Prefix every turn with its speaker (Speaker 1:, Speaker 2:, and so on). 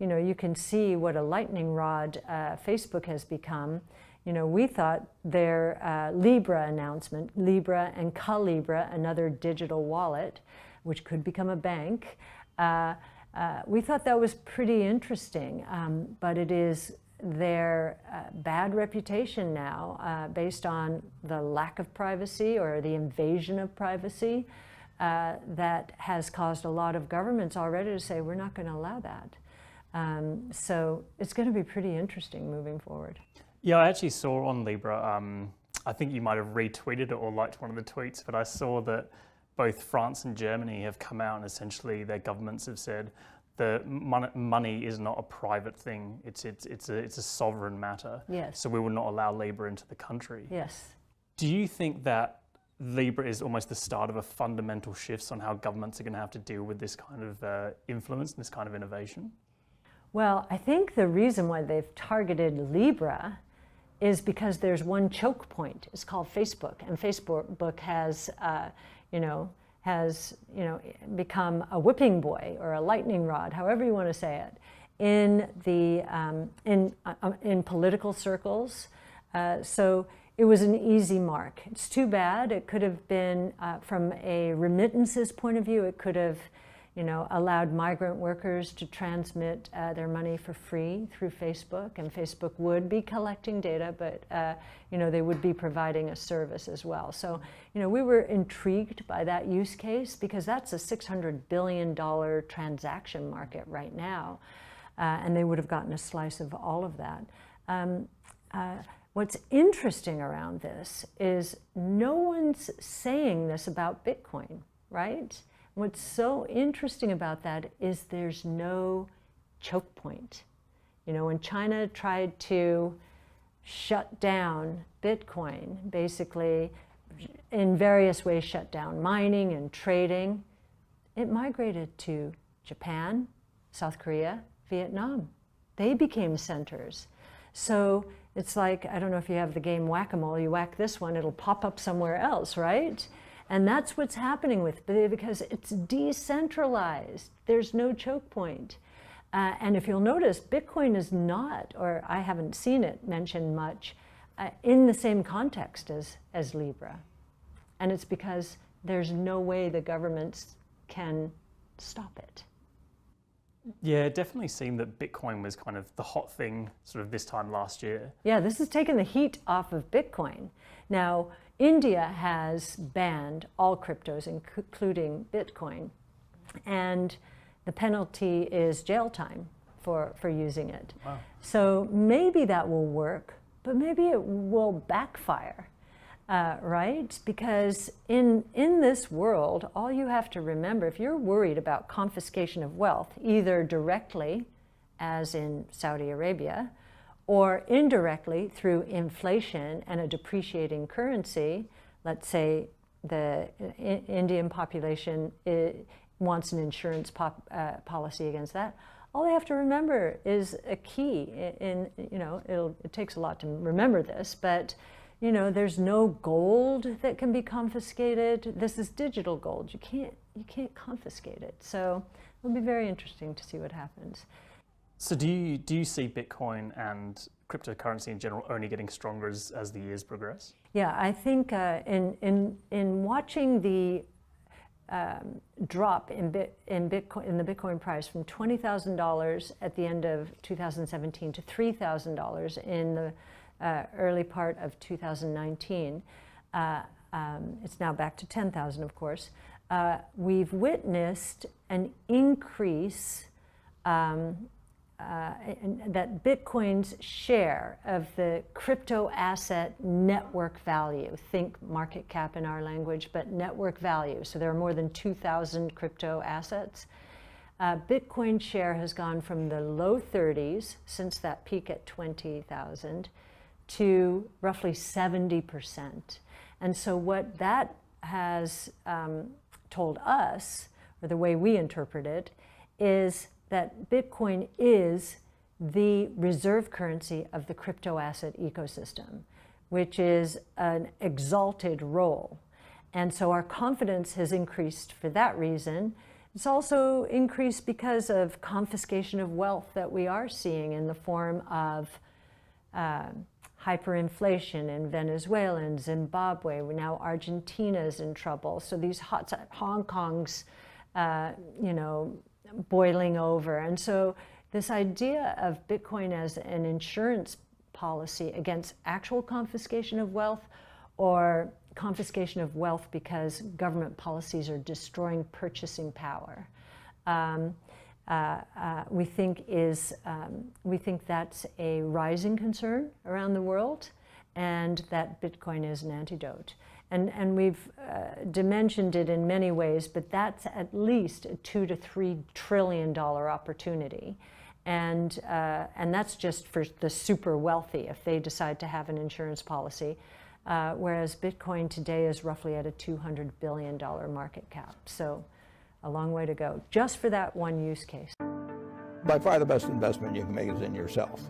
Speaker 1: you can see what a lightning rod Facebook has become. We thought their Libra announcement, Libra and Calibra, another digital wallet, which could become a bank, we thought that was pretty interesting, but it is their bad reputation now based on the lack of privacy or the invasion of privacy that has caused a lot of governments already to say, we're not going to allow that. So it's going to be pretty interesting moving forward.
Speaker 2: Yeah, I actually saw on Libra, I think you might have retweeted it or liked one of the tweets, but I saw that both France and Germany have come out and essentially their governments have said the money is not a private thing. It's a sovereign matter.
Speaker 1: Yes.
Speaker 2: So we will not allow Libra into the country.
Speaker 1: Yes.
Speaker 2: Do you think that Libra is almost the start of a fundamental shift on how governments are going to have to deal with this kind of influence and this kind of innovation?
Speaker 1: Well, I think the reason why they've targeted Libra is because there's one choke point. It's called Facebook, and Facebook has, become a whipping boy or a lightning rod, however you want to say it, in the in political circles. So it was an easy mark. It's too bad. It could have been, from a remittances point of view, it could have allowed migrant workers to transmit their money for free through Facebook, and Facebook would be collecting data, but they would be providing a service as well. So we were intrigued by that use case because that's a $600 billion transaction market right now, and they would have gotten a slice of all of that. What's interesting around this is no one's saying this about Bitcoin, right? What's so interesting about that is there's no choke point. When China tried to shut down Bitcoin, basically in various ways shut down mining and trading, it migrated to Japan, South Korea, Vietnam. They became centers. So it's like, I don't know if you have the game Whack-A-Mole, you whack this one, it'll pop up somewhere else, right? And that's what's happening with it because it's decentralized. There's no choke point. And if you'll notice, Bitcoin is not, or I haven't seen it mentioned much, in the same context as Libra. And it's because there's no way the governments can stop it.
Speaker 2: Yeah, it definitely seemed that Bitcoin was kind of the hot thing sort of this time last year.
Speaker 1: Yeah, this has taken the heat off of Bitcoin. Now, India has banned all cryptos, including Bitcoin, and the penalty is jail time for using it.
Speaker 2: Wow.
Speaker 1: So maybe that will work, but maybe it will backfire, right? Because in this world, all you have to remember, if you're worried about confiscation of wealth, either directly, as in Saudi Arabia, or indirectly through inflation and a depreciating currency, let's say the Indian population wants an insurance policy against that, all they have to remember is a key. It takes a lot to remember this, but there's no gold that can be confiscated. This is digital gold. You can't confiscate it. So it'll be very interesting to see what happens.
Speaker 2: So do you see Bitcoin and cryptocurrency in general only getting stronger as the years progress?
Speaker 1: Yeah, I think in watching the drop in the Bitcoin price from $20,000 at the end of 2017 to $3,000 in the early part of 2019, it's now back to 10,000, of course. We've witnessed an increase that Bitcoin's share of the crypto asset network value, think market cap in our language, but network value. So there are more than 2,000 crypto assets. Bitcoin share has gone from the low 30s since that peak at 20,000 to roughly 70%. And so what that has told us, or the way we interpret it, is that Bitcoin is the reserve currency of the crypto asset ecosystem, which is an exalted role. And so our confidence has increased for that reason, It's also increased because of confiscation of wealth that we are seeing in the form of hyperinflation in Venezuela and Zimbabwe. Now Argentina's in trouble. So these Hong Kong's, boiling over. And so this idea of Bitcoin as an insurance policy against actual confiscation of wealth or confiscation of wealth because government policies are destroying purchasing power, we think that's a rising concern around the world, and that Bitcoin is an antidote. And we've dimensioned it in many ways, but that's at least a $2 to $3 trillion opportunity. And that's just for the super wealthy if they decide to have an insurance policy, whereas Bitcoin today is roughly at a $200 billion market cap. So a long way to go, just for that one use case.
Speaker 3: By far the best investment you can make is in yourself.